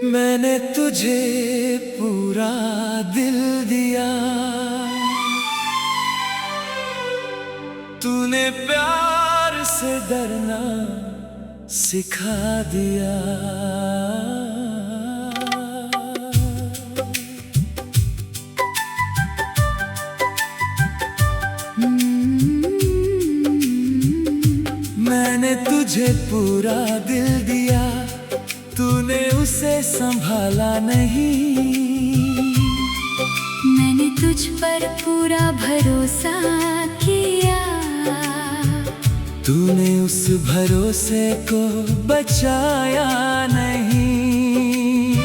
मैंने तुझे पूरा दिल दिया, तूने प्यार से डरना सिखा दिया। मैंने तुझे पूरा दिल दिया, तूने उसे संभाला नहीं। मैंने तुझ पर पूरा भरोसा किया, तूने उस भरोसे को बचाया नहीं।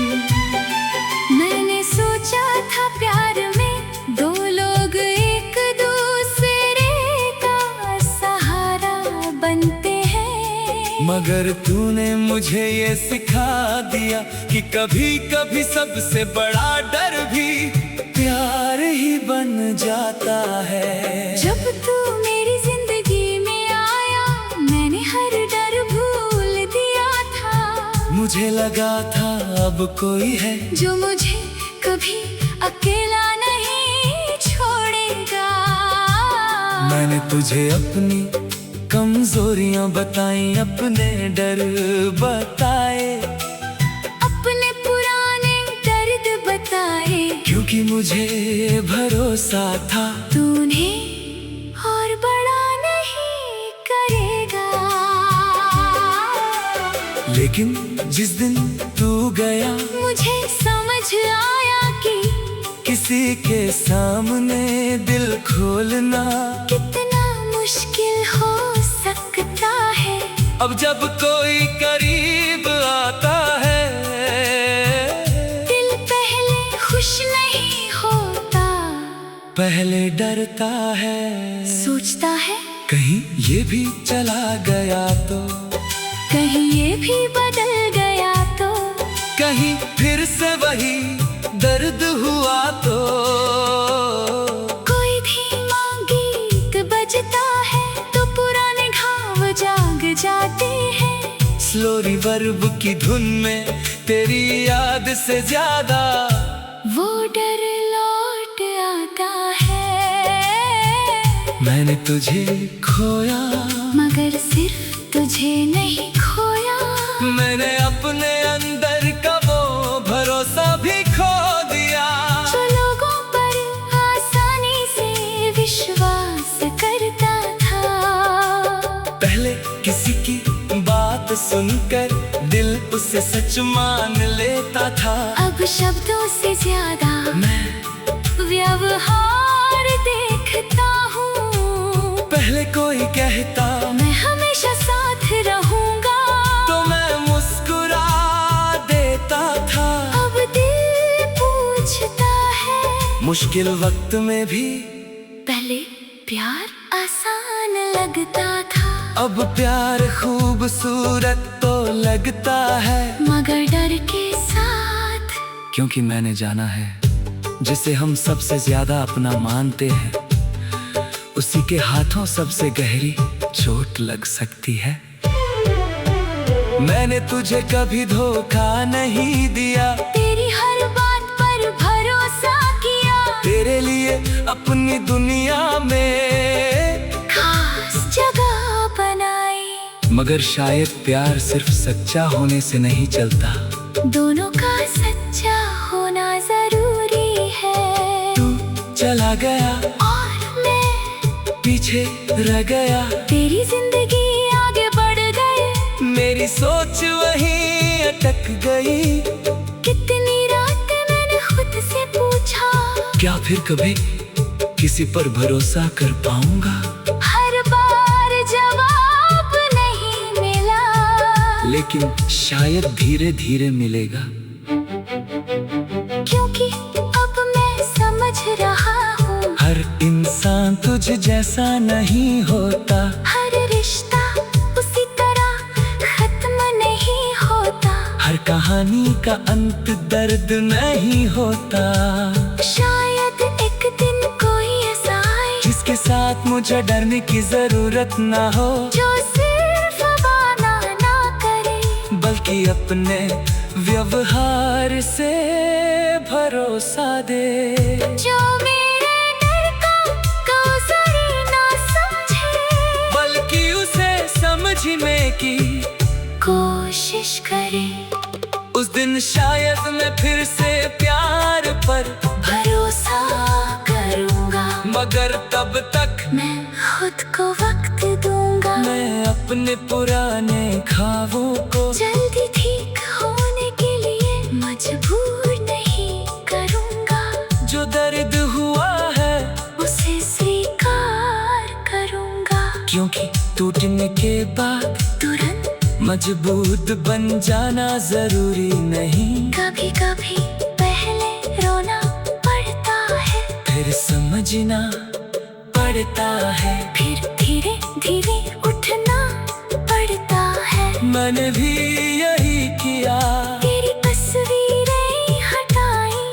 मैंने सोचा था प्यार में दो लोग एक दूसरे का सहारा बनते हैं, मगर तूने मुझे ये सिखा दिया कि कभी कभी सबसे बड़ा डर भी प्यार ही बन जाता है। जब तू मेरी जिंदगी में आया, मैंने हर डर भूल दिया था। मुझे लगा था अब कोई है जो मुझे कभी अकेला नहीं छोड़ेगा। मैंने तुझे अपनी कमजोरियां बताई, अपने डर बताए, अपने पुराने दर्द बताए, क्योंकि मुझे भरोसा था तूने और बड़ा नहीं करेगा। लेकिन जिस दिन तू गया, मुझे समझ आया कि किसी के सामने दिल खोलना कितना मुश्किल हो सकता है। अब जब कोई करीब आता है, दिल पहले खुश नहीं होता, पहले डरता है। सोचता है कहीं ये भी चला गया तो, कहीं ये भी बदल गया तो, कहीं फिर से वही दर्द हुआ तो। कोई धीमा गीत बजता है तो पुराने घाव जाग जाते हैं। स्लो रिवर्ब की धुन में तेरी याद से ज्यादा वो डर लौट आता है। मैंने तुझे खोया, मगर सिर्फ तुझे नहीं खोया, मैंने अपने अंदर का वो भरोसा भी खो दिया। जो लोगों पर आसानी से विश्वास करता था। पहले किसी की बात सुनकर दिल उसे सच मान लेता था। अब शब्दों से ज्यादा मैं व्यवहार देखता हूँ। पहले कोई कहता मैं हमेशा साथ रहूंगा, तो मैं मुस्कुरा देता था। अब दिल पूछता है, मुश्किल वक्त में भी पहले प्यार आसान लगता था। अब प्यार खूबसूरत तो लगता है, मगर डर के साथ, क्योंकि मैंने जाना है जिसे हम सबसे ज्यादा अपना मानते हैं, उसी के हाथों सबसे गहरी चोट लग सकती है। मैंने तुझे कभी धोखा नहीं दिया, तेरी हर बात पर भरोसा किया, तेरे लिए अपनी दुनिया में खास जगह बनाई। मगर शायद प्यार सिर्फ सच्चा होने से नहीं चलता, दोनों का सच्चा होना जरूरी है। तू चला गया और मैं पीछे रह गया, तेरी जिंदगी आगे बढ़ गई, मेरी सोच वहीं अटक गई। कितनी रातें मैंने खुद से पूछा, क्या फिर कभी किसी पर भरोसा कर पाऊंगा? हर बार जवाब नहीं मिला, लेकिन शायद धीरे धीरे मिलेगा। क्योंकि अब मैं समझ रहा हूँ, हर इंसान तुझ जैसा नहीं होता, हर रिश्ता उसी तरह खत्म नहीं होता, हर कहानी का अंत दर्द नहीं होता। शायद एक दिन कोई ऐसा आए जिसके साथ मुझे डरने की जरूरत ना हो, जो सिर्फ वादा ना करे, बल्कि अपने व्यवहार से भरोसा दे, जो मेरे डर का कौसरी ना समझे, बल्कि उसे समझने की कोशिश करे। उस दिन शायद मैं फिर से प्यार पर भरोसा करूंगा, मगर तब तक मैं खुद को वक्त दूंगा। मैं अपने पुराने ख्वाबों को जल्दी ठीक होने के लिए मजबूर नहीं करूंगा। जो दर्द हुआ है उसे स्वीकार करूंगा, क्योंकि टूटने के बाद तुरंत मजबूत बन जाना जरूरी नहीं। कभी कभी पहले रोना पड़ता है, फिर समझना पड़ता है, फिर धीरे धीरे उठना पड़ता है। मैंने भी यही किया, तेरी तस्वीरें हटाई,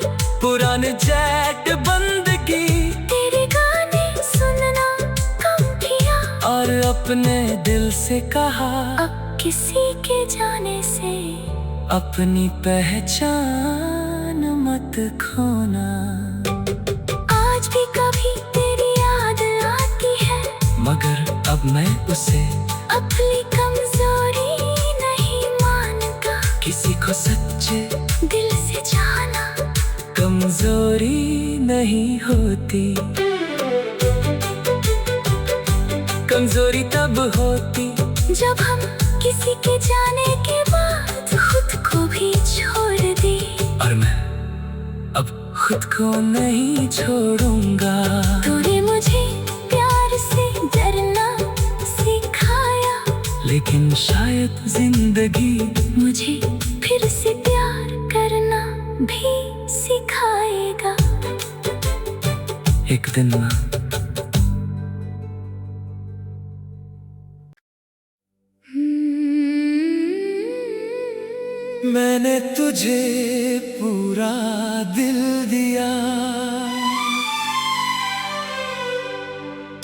पुराने चैट बंद की, तेरे गाने सुनना कम किया, और अपने दिल से कहा अब किसी के जाने से अपनी पहचान मत खोना। आज भी कभी तेरी याद आती है, मगर अब मैं उसे अपनी कमजोरी नहीं मानता। किसी को सच्चे दिल से जाना कमजोरी नहीं होती, कमजोरी तब होती जब हम किसी के जाने के बाद खुद को भी छोड़ दे। और मैं अब खुद को नहीं छोड़ूंगा। तूने मुझे प्यार से डरना सिखाया, लेकिन शायद जिंदगी मुझे फिर से प्यार करना भी सिखाएगा। एक दिन ना मैंने तुझे पूरा दिल दिया,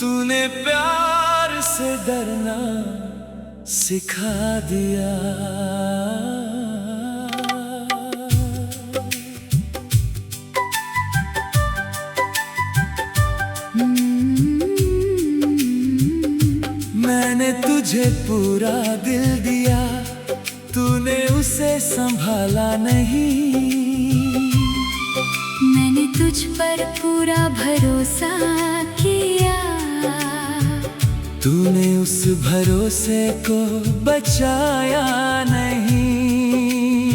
तूने प्यार से डरना सिखा दिया। मैंने तुझे पूरा दिल दिया, तूने उसे संभाला नहीं। मैंने तुझ पर पूरा भरोसा किया, तूने उस भरोसे को बचाया नहीं।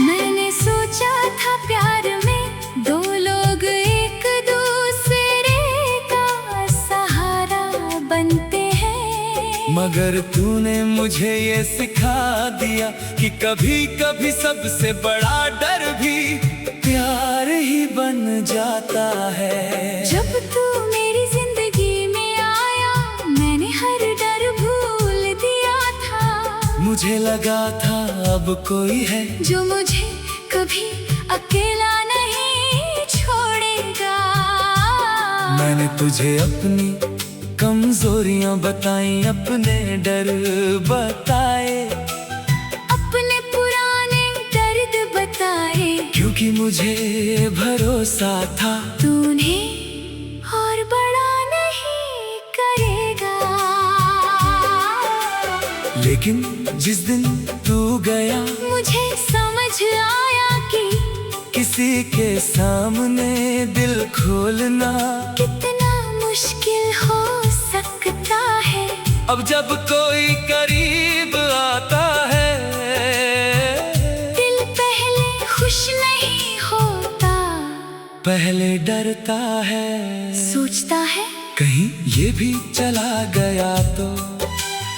मैंने सोचा था प्यार में दो लोग एक दूसरे का सहारा बनते हैं, मगर तूने मुझे ये सिखा दिया कि कभी कभी सबसे बड़ा डर भी प्यार ही बन जाता है। जब तू मेरी जिंदगी में आया, मैंने हर डर भूल दिया था। मुझे लगा था अब कोई है जो मुझे कभी अकेला नहीं छोड़ेगा। मैंने तुझे अपनी कमजोरियां बताई, अपने डर बताए, अपने पुराने दर्द बताए, क्योंकि मुझे भरोसा था तूने और बड़ा नहीं करेगा। लेकिन जिस दिन तू गया, मुझे समझ आया कि किसी के सामने दिल खोलना कितना मुश्किल हो सकता है। अब जब कोई करीब आता है, दिल पहले खुश नहीं होता, पहले डरता है, सोचता है कहीं ये भी चला गया तो,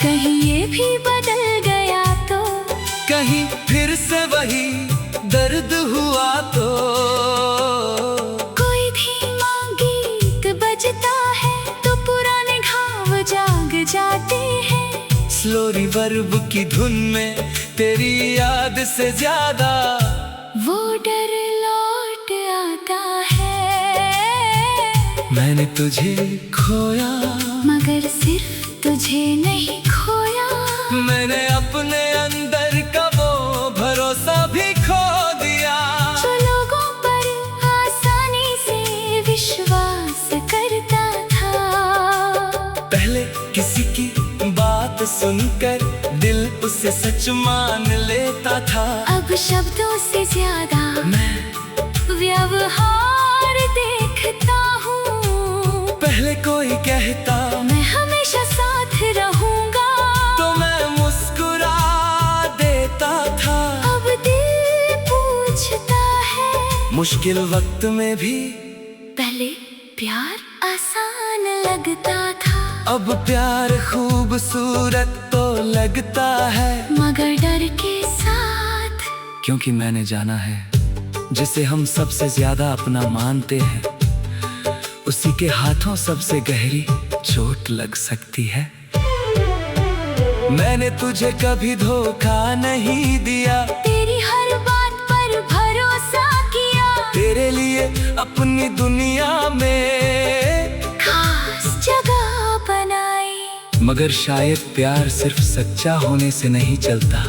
कहीं ये भी बदल गया तो, कहीं फिर से वही दर्द हुआ तो। कोई धीमा गीत बजता है तो पुराने घाव जाग जाते हैं। स्लो रिवर्ब की धुन में तेरी याद से ज्यादा वो डर लौट आता है। मैंने तुझे खोया, मगर सिर्फ तुझे नहीं खोया। मैंने अपने अंदर का वो भरोसा बात सुनकर दिल उसे सच मान लेता था। अब शब्दों से ज्यादा मैं व्यवहार देखता हूँ। पहले कोई कहता मैं हमेशा साथ रहूंगा, तो मैं मुस्कुरा देता था। अब दिल पूछता है मुश्किल वक्त में भी पहले प्यार आसान लगता था। अब प्यार खूबसूरत तो लगता है, मगर डर के साथ, क्योंकि मैंने जाना है जिसे हम सबसे ज्यादा अपना मानते हैं, उसी के हाथों सबसे गहरी चोट लग सकती है। मैंने तुझे कभी धोखा नहीं दिया, तेरी हर बात पर भरोसा किया, तेरे लिए अपनी दुनिया में खास जगह बनाई। मगर शायद प्यार सिर्फ सच्चा होने से नहीं चलता,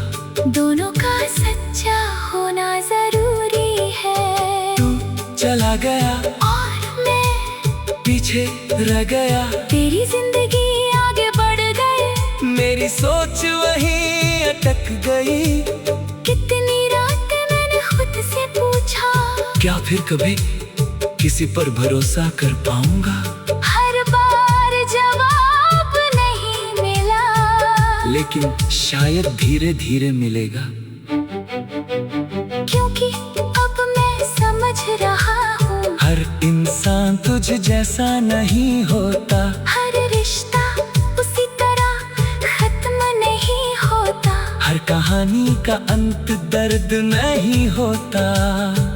दोनों का सच्चा होना जरूरी है। तू चला गया और मैं पीछे रह गया, तेरी जिंदगी आगे बढ़ गए, मेरी सोच वहीं अटक गई। कितनी रातें मैंने खुद से पूछा, क्या फिर कभी किसी पर भरोसा कर पाऊंगा? हर बार जवाब नहीं मिला, लेकिन शायद धीरे धीरे मिलेगा। क्योंकि अब मैं समझ रहा हूँ, हर इंसान तुझ जैसा नहीं होता, हर रिश्ता उसी तरह खत्म नहीं होता, हर कहानी का अंत दर्द नहीं होता।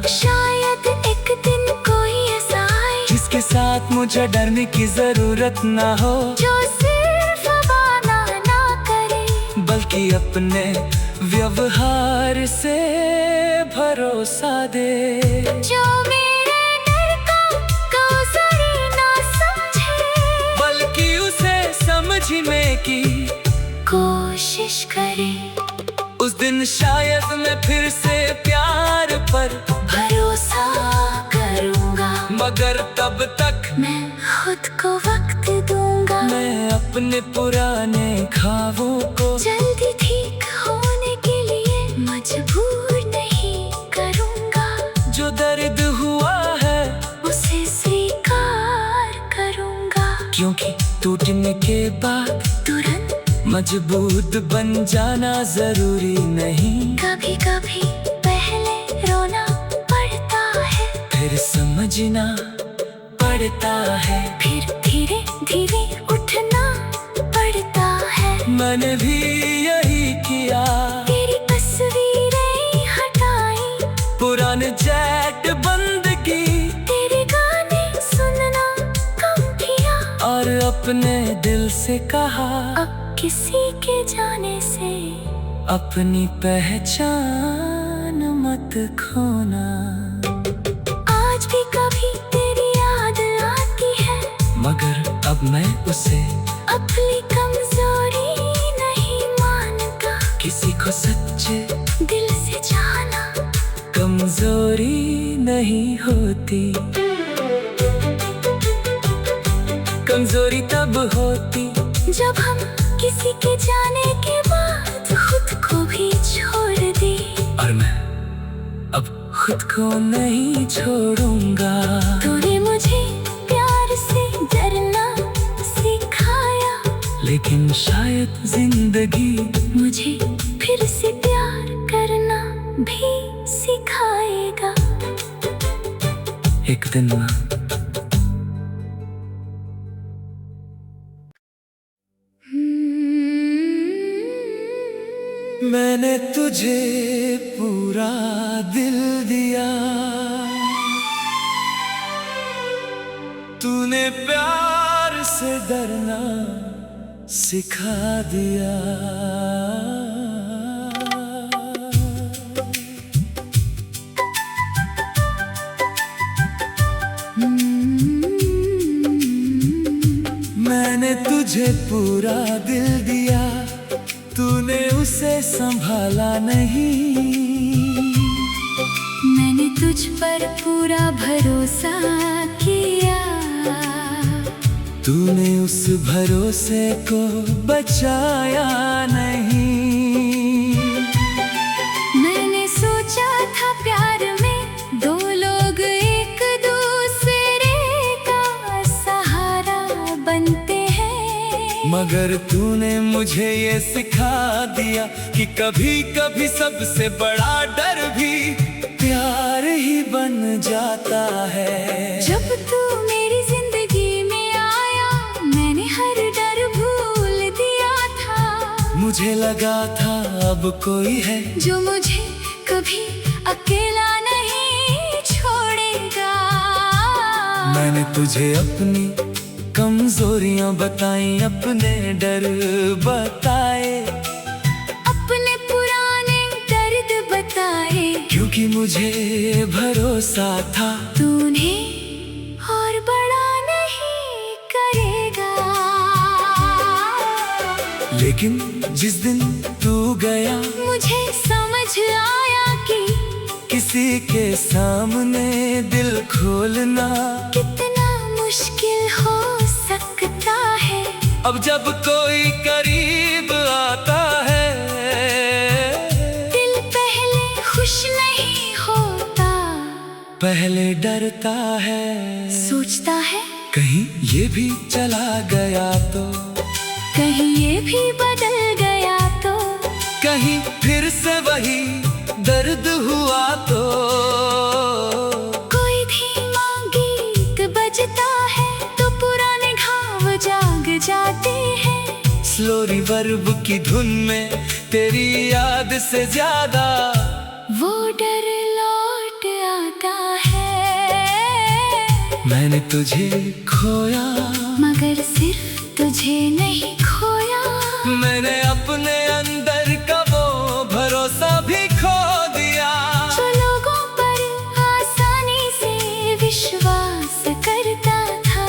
शायद एक दिन कोई ऐसा आए जिसके साथ मुझे डरने की जरूरत ना हो, जो सिर्फ वादा ना करे, बल्कि अपने व्यवहार से भरोसा दे। जो मेरे डर का कौसरी ना समझे, बल्कि उसे समझने की कोशिश करे। उस दिन शायद मैं फिर से प्यार पर भरोसा करूंगा, मगर तब तक मैं खुद को वक्त दूंगा, मैं अपने पुराने ख्वाबों को जल्दी ठीक होने के लिए मजबूर नहीं करूंगा, जो दर्द हुआ है उसे स्वीकार करूंगा, क्योंकि टूटने के बाद तुरंत मजबूत बन जाना जरूरी नहीं। कभी कभी पहले रोना पड़ता है, फिर समझना पड़ता है, फिर धीरे धीरे उठना पड़ता है। मैंने भी यही किया, तेरी तस्वीरें हटाई, पुराने चैट बंद की, तेरे गाने सुनना कम किया, और अपने दिल से कहा अब किसी के जाने से अपनी पहचान मत खोना। आज भी कभी तेरी याद आती है, मगर अब मैं उसे अपनी कमजोरी नहीं मानता, किसी को सच्चे दिल से जाना कमजोरी नहीं होती। कमजोरी तब होती जब हम किसी के जाने के बाद खुद को भी छोड़ दे, और मैं अब खुद को नहीं छोड़ूंगा। तूने मुझे प्यार से डरना सिखाया, लेकिन शायद जिंदगी मुझे फिर से प्यार करना भी सिखाएगा। एक दिन ना मैंने तुझे पूरा दिल दिया, तूने प्यार से डरना सिखा दिया। मैंने तुझे पूरा दिल दिया, तूने उसे संभाला नहीं। मैंने तुझ पर पूरा भरोसा किया, तूने उस भरोसे को बचाया नहीं। मैंने सोचा था प्यार में दो लोग एक दूसरे का सहारा बनते हैं, मगर तूने मुझे ये सिखा दिया कि कभी कभी सबसे बड़ा डर भी प्यार ही बन जाता है। जब तू मेरी जिंदगी में आया मैंने हर डर भूल दिया था। मुझे लगा था अब कोई है जो मुझे कभी अकेला नहीं छोड़ेगा। मैंने तुझे अपनी कमजोरियां बताई, अपने डर बताए, अपने पुराने दर्द बताए, क्योंकि मुझे भरोसा था तूने और बड़ा नहीं करेगा। लेकिन जिस दिन तू गया मुझे समझ आया कि किसी के सामने दिल खोलना कितना मुश्किल हो सकता है। अब जब कोई करीब आता है दिल पहले खुश नहीं होता, पहले डरता है, सोचता है कहीं ये भी चला गया तो, कहीं ये भी बदल गया तो, कहीं फिर से वही दर्द हुआ तो। कोई धीमा गीत बजता है तो पुराने घाव जाग जाते हैं। स्लो रिवर्ब की धुन में तेरी याद से ज्यादा वो डर लौट आता है। मैंने तुझे खोया, मगर सिर्फ तुझे नहीं खोया, मैंने अपने अंदर का वो भरोसा भी खो दिया। जो लोगों पर आसानी से विश्वास करता था।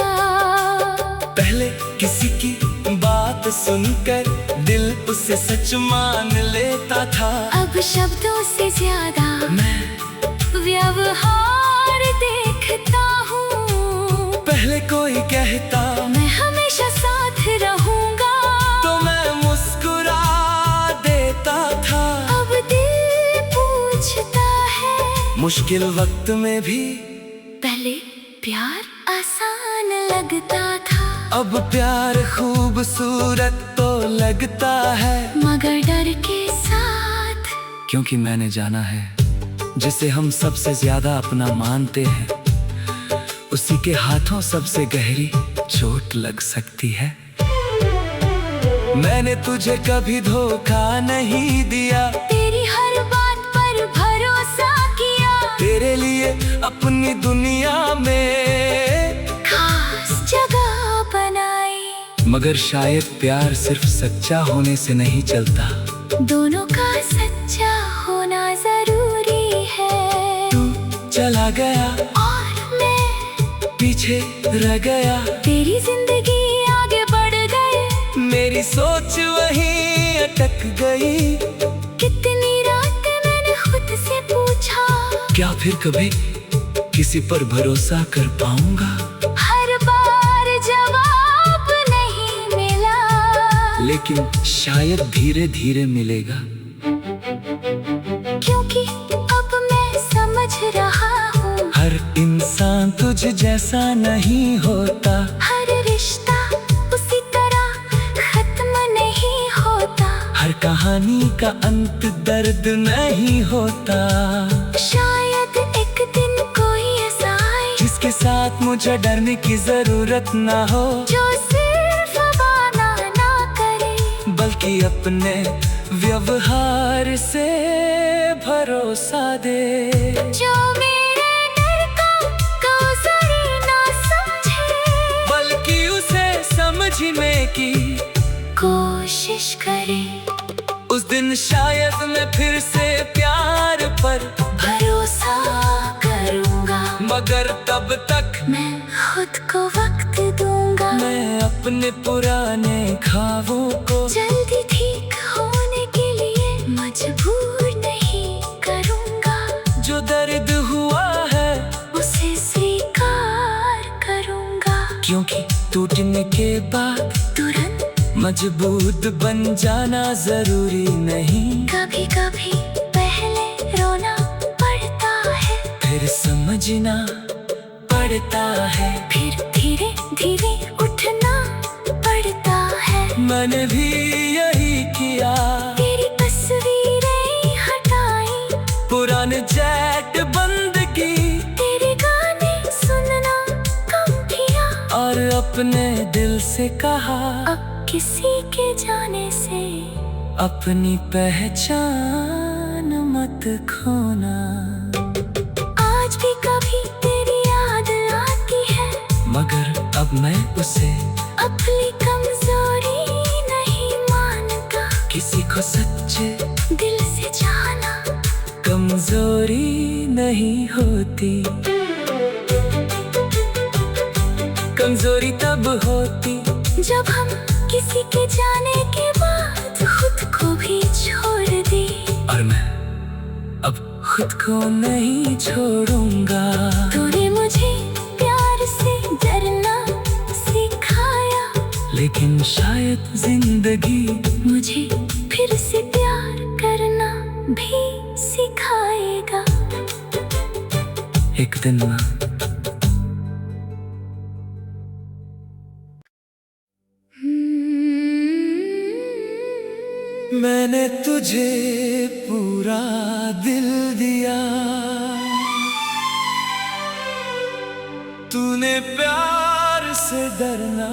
पहले किसी की बात सुनकर दिल उसे सच मान लेता था। अब शब्दों से ज्यादा मैं व्यवहार देखता हूँ। पहले कोई कहता मैं हमेशा साथ रहूंगा, तो मैं मुस्कुरा देता था। अब दिल पूछता है मुश्किल वक्त में भी पहले प्यार आसान लगता था। अब प्यार खूबसूरत तो लगता है, मगर डर के साथ, क्योंकि मैंने जाना है जिसे हम सबसे ज्यादा अपना मानते हैं उसी के हाथों सबसे गहरी चोट लग सकती है। मैंने तुझे कभी धोखा नहीं दिया, तेरी हर बात पर भरोसा किया, तेरे लिए अपनी दुनिया में खास जगह बनाई। मगर शायद प्यार सिर्फ सच्चा होने से नहीं चलता, दोनों का सच्चा होना जरूरी है। तू चला गया और मैं पीछे रह गया, तेरी जिंदगी आगे बढ़ गए, मेरी सोच वहीं अटक गई। कितनी रात मैंने खुद से पूछा, क्या फिर कभी किसी पर भरोसा कर पाऊंगा? हर बार जवाब नहीं मिला, लेकिन शायद धीरे धीरे मिलेगा। क्योंकि अब मैं समझ रहा हूँ हर इंसान तुझ जैसा नहीं होता, हर रिश्ता उसी तरह खत्म नहीं होता, हर कहानी का अंत दर्द नहीं होता। शायद एक दिन कोई ऐसा आए जिसके साथ मुझे डरने की जरूरत ना हो, जो सिर्फ वादा ना करे, बल्कि अपने व्यवहार से भरोसा दे। जो मेरे डर का कौसरी ना समझे, बल्कि उसे समझने की कोशिश करे। उस दिन शायद मैं फिर से प्यार पर भरोसा करूंगा, मगर तब तक मैं खुद को वक्त दूंगा। मैं अपने पुराने ख्वाबों को जल्दी ठीक होने के लिए मजबूर नहीं करूंगा, जो दर्द हुआ है उसे स्वीकार करूंगा। क्योंकि टूटने होने के बाद तुरंत मजबूत बन जाना जरूरी नहीं। कभी कभी पहले रोना पड़ता है, फिर समझना पड़ता है, फिर धीरे धीरे उठना पड़ता है। मैंने भी यही किया, तेरी तस्वीरें हटाई, पुराने चैट बंद की, तेरे गाने सुनना कम किया, और अपने दिल से कहा अब किसी के जाने से अपनी पहचान मत खोना। आज भी कभी तेरी याद आती है, मगर अब मैं उसे अपनी कमजोरी नहीं मानता। किसी को सच्चे दिल से जाना कमजोरी नहीं होती। कमजोरी तब होती जब हम किसी के जाने के बाद खुद को भी छोड़ दे। और मैं अब खुद को नहीं छोड़ूंगा। तूने मुझे प्यार से डरना सिखाया, लेकिन शायद जिंदगी मुझे फिर से प्यार करना भी सिखाएगा। एक दिन ना मैंने तुझे पूरा दिल दिया, तूने प्यार से डरना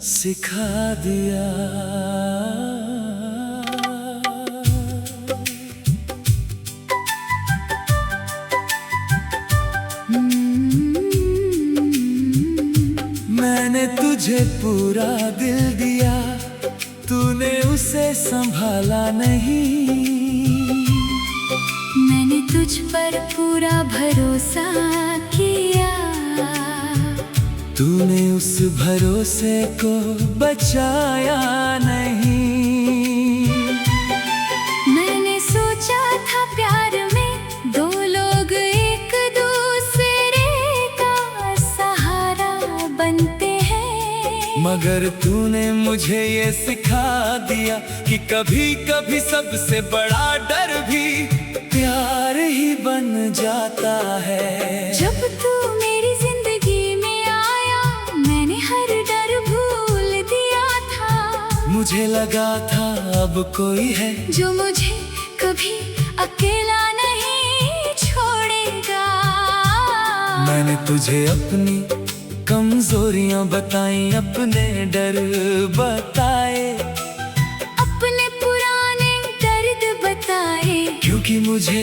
सिखा दिया। मैंने तुझे पूरा दिल दिया, तूने उसे संभाला नहीं। मैंने तुझ पर पूरा भरोसा किया, तूने उस भरोसे को बचाया नहीं। मैंने सोचा था प्यार में दो लोग एक दूसरे का सहारा बनते हैं, मगर तूने मुझे ये सिखा दिया कि कभी कभी सबसे बड़ा डर भी प्यार ही बन जाता है। जब तू मेरी जिंदगी में आया, मैंने हर डर भूल दिया था। मुझे लगा था अब कोई है जो मुझे कभी अकेला नहीं छोड़ेगा। मैंने तुझे अपनी कमजोरियां बताई, अपने डर बताए, अपने पुराने दर्द बताए, क्योंकि मुझे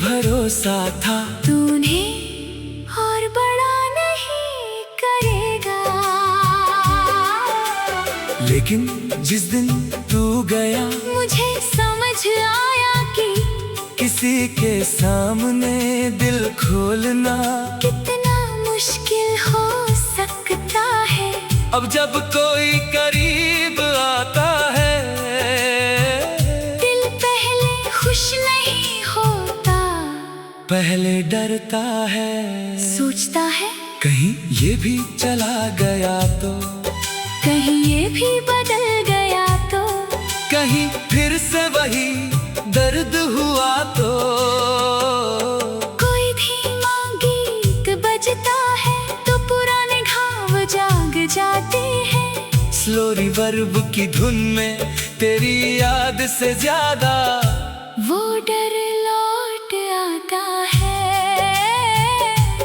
भरोसा था तूने और बड़ा नहीं करेगा। लेकिन जिस दिन तू गया, मुझे समझ आया कि किसी के सामने दिल खोलना कितना मुश्किल हो सकता है। अब जब कोई करीब आता है, दिल पहले खुश नहीं होता, पहले डरता है, सोचता है कहीं ये भी चला गया तो, कहीं ये भी बदल गया तो, कहीं फिर से वही दर्द हुआ तो। कोई धीमा गीत बजता है तो पुराने घाव जाग जाते हैं। स्लो रिवर्ब की धुन में तेरी याद से ज्यादा वो डर लौट आता है।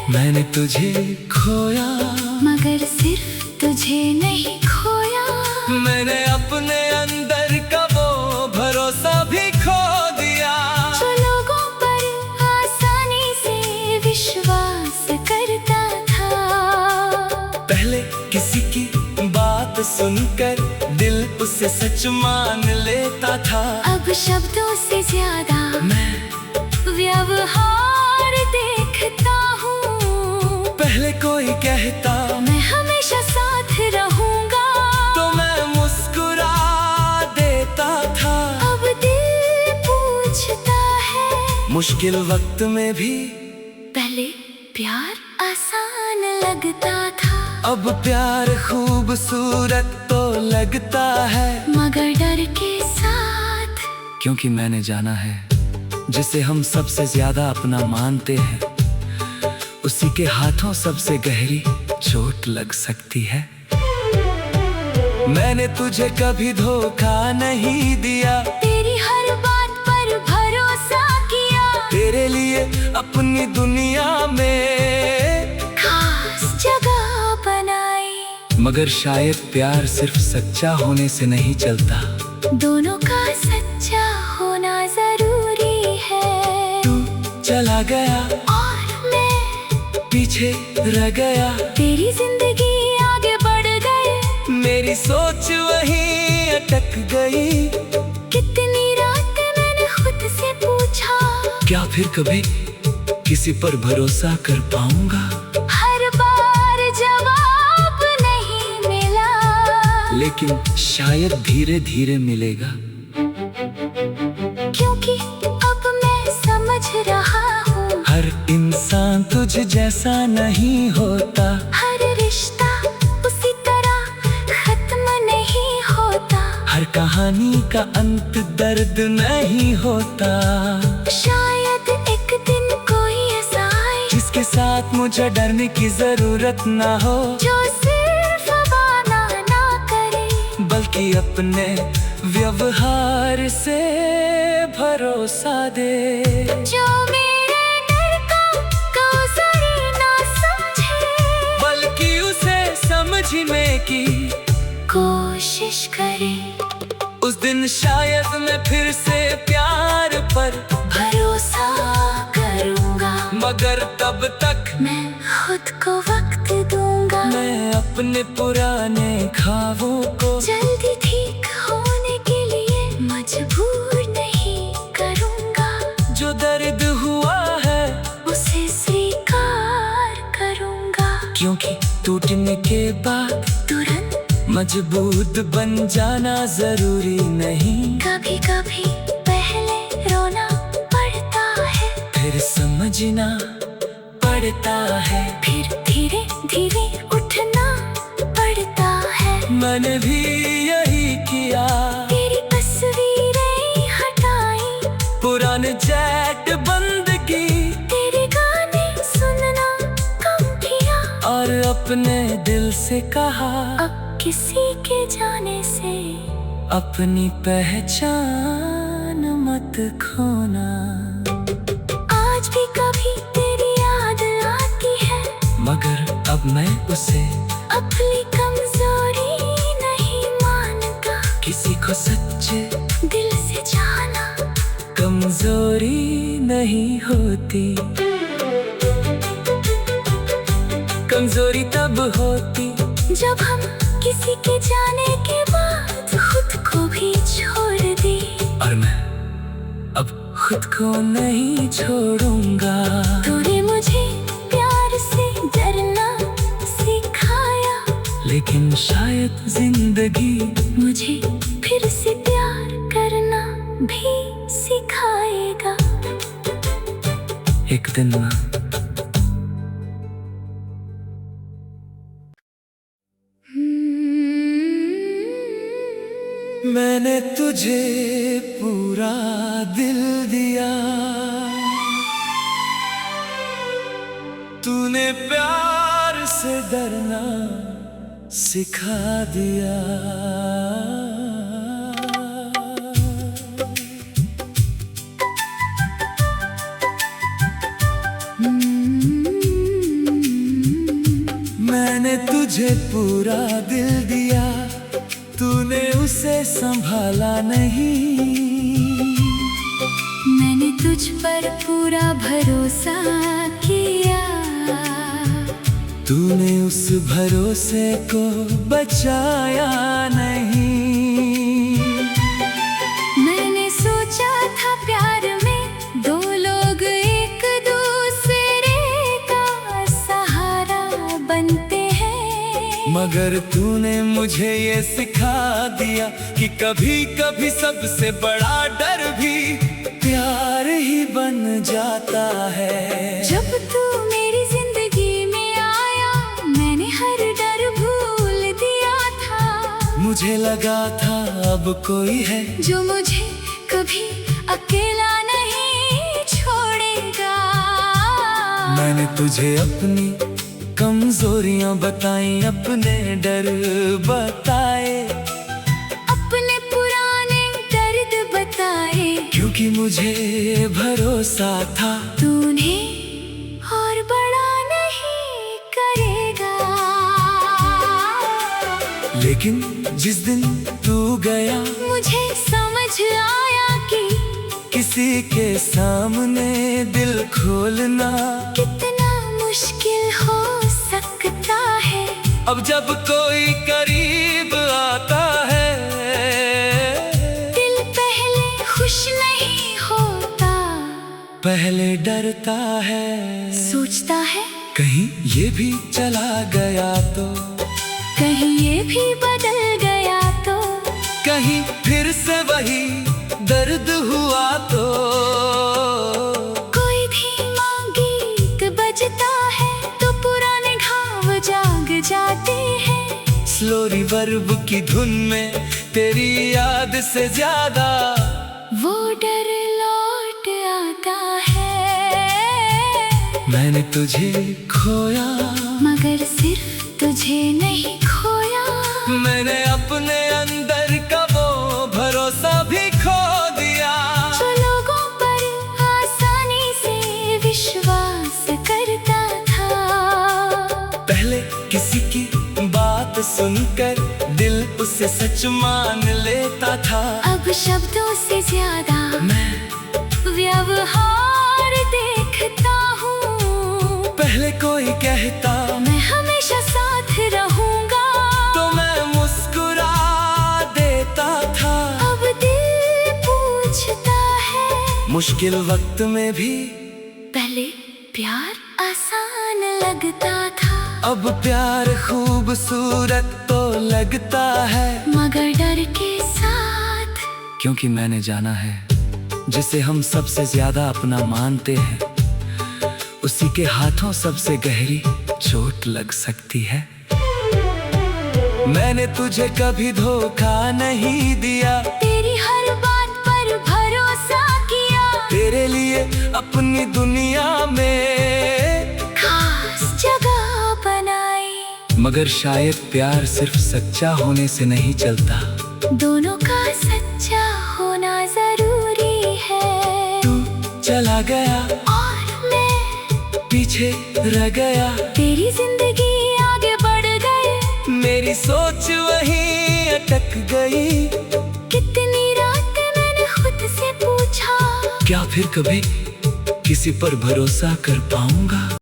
मैंने तुझे खोया, मगर सिर्फ तुझे नहीं खोया, मैंने अपने अंदर का वो भरोसा भी खो दिया। जो लोगों पर आसानी से विश्वास करता था। पहले किसी की बात सुनकर दिल उसे सच मान लेता था। अब शब्दों से ज्यादा मैं व्यवहार देखता हूँ। पहले कोई कहता मैं हमेशा साथ रहूंगा, तो मैं मुस्कुरा देता था। अब दिल पूछता है, मुश्किल वक्त में भी पहले प्यार आसान लगता था। अब प्यार खूबसूरत तो लगता है, मगर डर के साथ। क्योंकि मैंने जाना है जिसे हम सबसे ज्यादा अपना मानते हैं, उसी के हाथों सबसे गहरी चोट लग सकती है। मैंने तुझे कभी धोखा नहीं दिया, तेरी हर बात पर भरोसा किया, तेरे लिए अपनी दुनिया में खास जगह बनाई। मगर शायद प्यार सिर्फ सच्चा होने से नहीं चलता, दोनों का सच्चा होना जरूरी है। तू चला गया और मैं पीछे रह गया, तेरी जिंदगी आगे बढ़ गए, मेरी सोच वहीं अटक गई। कितनी रात मैंने खुद से पूछा, क्या फिर कभी किसी पर भरोसा कर पाऊंगा? हर बार जवाब नहीं मिला, लेकिन शायद धीरे धीरे मिलेगा। क्योंकि अब मैं समझ रहा हूँ, हर इंसान तुझ जैसा नहीं होता, हर रिश्ता उसी तरह खत्म नहीं होता, हर कहानी का अंत दर्द नहीं होता। शायद एक दिन कोई ऐसा आए, जिसके साथ मुझे डरने की जरूरत ना हो, जो सिर्फ वादा ना करे, बल्कि अपने व्यवहार से भरोसा दे। जो मेरे डर का कौसरी ना समझे, बल्कि उसे समझने की कोशिश करे। उस दिन शायद मैं फिर से प्यार पर भरोसा करूँगा, मगर तब तक मैं खुद को वक्त दूंगा, मैं अपने पुराने ख्वाबों को जल्दी ठीक होने के लिए मजबूर नहीं करूँगा, जो दर्द हुआ है उसे स्वीकार करूँगा। क्योंकि टूटने के बाद तुरंत मजबूत बन जाना जरूरी नहीं, कभी कभी पहले रोना पड़ता है, फिर समझना पड़ता है, फिर धीरे धीरे उठना पड़ता है। मैंने भी यही किया, तेरी तस्वीरें हटाई, पुराने चैट बंद की, तेरे गाने सुनना कम किया, और अपने दिल से कहा अब किसी के जाने से अपनी पहचान मत खोना। आज भी कभी तेरी याद आती है, मगर अब मैं उसे अपनी कमजोरी नहीं मानता, किसी को सच्चे दिल से जाना कमजोरी नहीं होती। कमजोरी तब होती जब हम किसी के जाने के बाद खुद को भी छोड़ दे, और मैं अब खुद को नहीं छोड़ूंगा। तूने मुझे प्यार से डरना सिखाया, लेकिन शायद जिंदगी मुझे फिर से प्यार करना भी सिखाएगा। एक दिन ना मैंने तुझे पूरा दिल दिया, तूने प्यार से डरना सिखा दिया। मैंने तुझे पूरा दिल दिया, तूने उसे संभाला नहीं। मैंने तुझ पर पूरा भरोसा किया, तूने उस भरोसे को बचाया नहीं। मैंने सोचा था प्यार में दो लोग एक दूसरे का सहारा बनते हैं, मगर तूने मुझे ये सिखा दिया कि कभी कभी सबसे बड़ा डर भी प्यार ही बन जाता है। जब तू मेरी जिंदगी में आया, मैंने हर डर मुझे लगा था अब कोई है जो मुझे कभी अकेला नहीं छोड़ेगा। मैंने तुझे अपनी कमजोरियां बताई, अपने डर बताए, अपने पुराने दर्द बताए, क्योंकि मुझे भरोसा था तूने और बड़ा नहीं करेगा। लेकिन जिस दिन तू गया मुझे समझ आया कि किसी के सामने दिल खोलना कितना मुश्किल हो सकता है। अब जब कोई करीब आता है दिल पहले खुश नहीं होता, पहले डरता है, सोचता है कहीं ये भी चला गया तो, कहीं ये भी बदल गया तो, कहीं फिर से वही दर्द हुआ तो। कोई धीमा गीत बजता है तो पुराने घाव जाग जाते हैं। स्लो रिवर्ब की धुन में तेरी याद से ज्यादा वो डर लौट आता है। मैंने तुझे खोया, मगर सिर्फ तुझे नहीं खोया, मैंने अपने अंदर का वो भरोसा भी खो दिया जो लोगों पर आसानी से विश्वास करता था। पहले किसी की बात सुनकर दिल उसे सच मान लेता था, अब शब्दों से ज्यादा मैं व्यवहार देखता हूँ। पहले कोई कहता मैं हमेशा साथ रहूंगा तो मैं मुस्कुरा देता था, अब दिल पूछता है। मुश्किल वक्त में भी पहले प्यार आसान लगता था, अब प्यार खूबसूरत तो लगता है, मगर डर के साथ। क्योंकि मैंने जाना है जिसे हम सबसे ज्यादा अपना मानते हैं उसी के हाथों सबसे गहरी चोट लग सकती है। मैंने तुझे कभी धोखा नहीं दिया, तेरी हर बात पर भरोसा किया, तेरे लिए अपनी दुनिया में खास जगह बनाई। मगर शायद प्यार सिर्फ सच्चा होने से नहीं चलता, दोनों का सच्चा होना जरूरी है। तू चला गया और मैं पीछे रह गया, तेरी जिंदगी आगे बढ़ गए, मेरी सोच वहीं अटक गई। कितनी रात मैंने खुद से पूछा, क्या फिर कभी किसी पर भरोसा कर पाऊंगा?